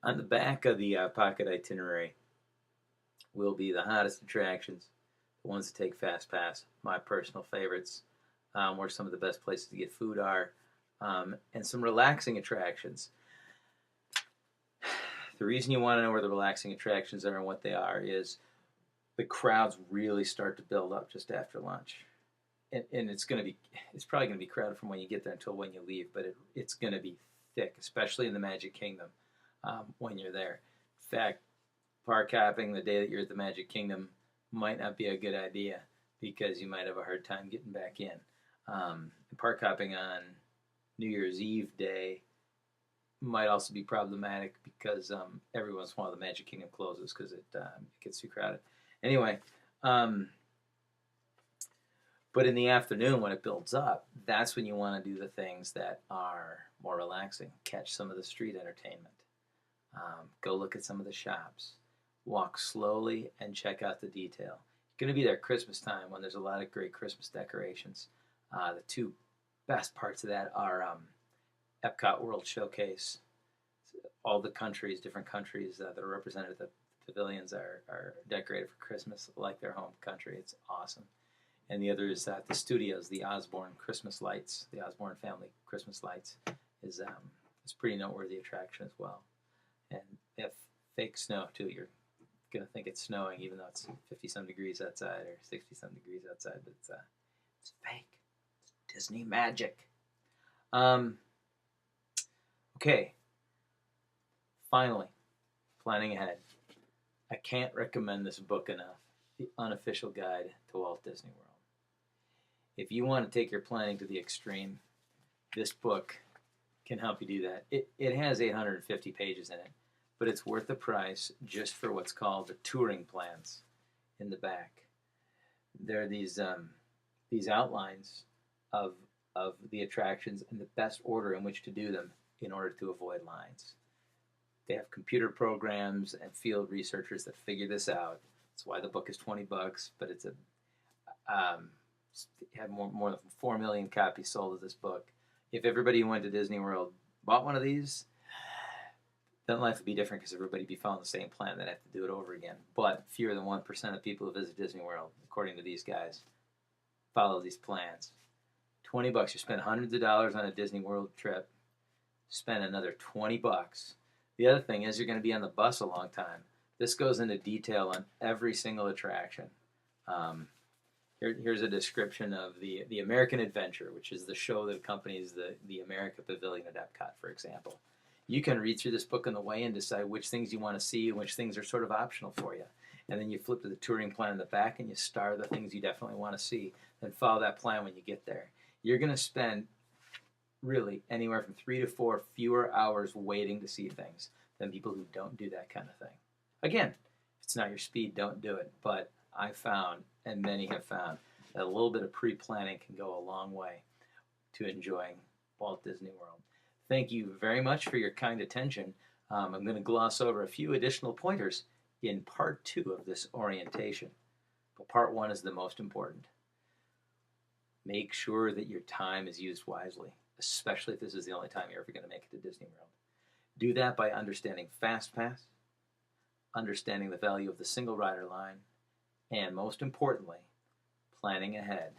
On the back of the pocket itinerary will be the hottest attractions, the ones that take fast pass, my personal favorites, where some of the best places to get food are, and some relaxing attractions. The reason you want to know where the relaxing attractions are and what they are is the crowds really start to build up just after lunch. And it's probably going to be crowded from when you get there until when you leave, but it's going to be thick, especially in the Magic Kingdom when you're there. In fact, park hopping the day that you're at the Magic Kingdom might not be a good idea because you might have a hard time getting back in. Park hopping on New Year's Eve day might also be problematic because every once in a while the Magic Kingdom closes because it gets too crowded. Anyway, but in the afternoon when it builds up, that's when you want to do the things that are more relaxing. Catch some of the street entertainment. Go look at some of the shops. Walk slowly and check out the detail. You're going to be there Christmas time when there's a lot of great Christmas decorations. The two best parts of that are Epcot World Showcase. All the countries, different countries that are represented at the pavilions are decorated for Christmas like their home country. It's awesome. And the other is the studios, the Osborne Christmas lights, the Osborne family Christmas lights is pretty noteworthy attraction as well. And they have fake snow too. You're gonna think it's snowing even though it's 50-some degrees outside or 60-some degrees outside, but it's fake. It's Disney magic. Okay. Finally, planning ahead. I can't recommend this book enough. The Unofficial Guide to Walt Disney World. If you want to take your planning to the extreme, this book can help you do that. It has 850 pages in it, but it's worth the price just for what's called the touring plans in the back. There are these outlines of the attractions and the best order in which to do them in order to avoid lines. They have computer programs and field researchers that figure this out. That's why the book is $20, but it's had more than 4 million copies sold of this book. If everybody who went to Disney World bought one of these, then life would be different because everybody would be following the same plan. They'd have to do it over again. But fewer than 1% of people who visit Disney World, according to these guys, follow these plans. $20, you spend hundreds of dollars on a Disney World trip, spend another $20. The other thing is you're going to be on the bus a long time. This goes into detail on every single attraction. Here's a description of the American Adventure, which is the show that accompanies the America Pavilion at Epcot, for example. You can read through this book on the way and decide which things you want to see and which things are sort of optional for you. And then you flip to the touring plan in the back and you star the things you definitely want to see. Then follow that plan when you get there. You're going to spend really anywhere from 3 to 4 fewer hours waiting to see things than people who don't do that kind of thing. Again, if it's not your speed, don't do it. But I found, and many have found, that a little bit of pre-planning can go a long way to enjoying Walt Disney World. Thank you very much for your kind attention. I'm going to gloss over a few additional pointers in part 2 of this orientation. But part 1 is the most important. Make sure that your time is used wisely, especially if this is the only time you're ever going to make it to Disney World. Do that by understanding FastPass, understanding the value of the single rider line, and most importantly, planning ahead.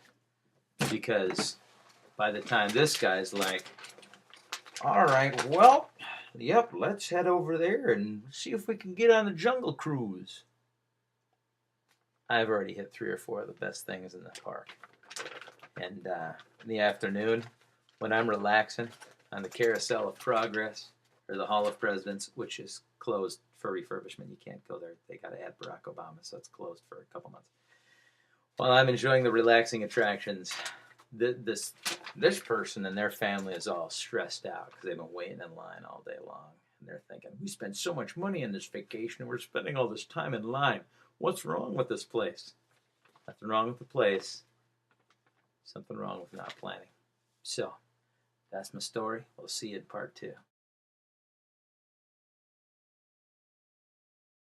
Because by the time this guy's like, all right, well, yep, let's head over there and see if we can get on the Jungle Cruise. I've already hit 3 or 4 of the best things in the park. And in the afternoon, when I'm relaxing on the Carousel of Progress, or the Hall of Presidents, which is closed for refurbishment. You can't go there. They got to add Barack Obama, so it's closed for a couple months. While I'm enjoying the relaxing attractions, this person and their family is all stressed out because they've been waiting in line all day long. And they're thinking, we spent so much money on this vacation, and we're spending all this time in line. What's wrong with this place? Nothing wrong with the place. Something wrong with not planning. So, that's my story. We'll see you in part 2.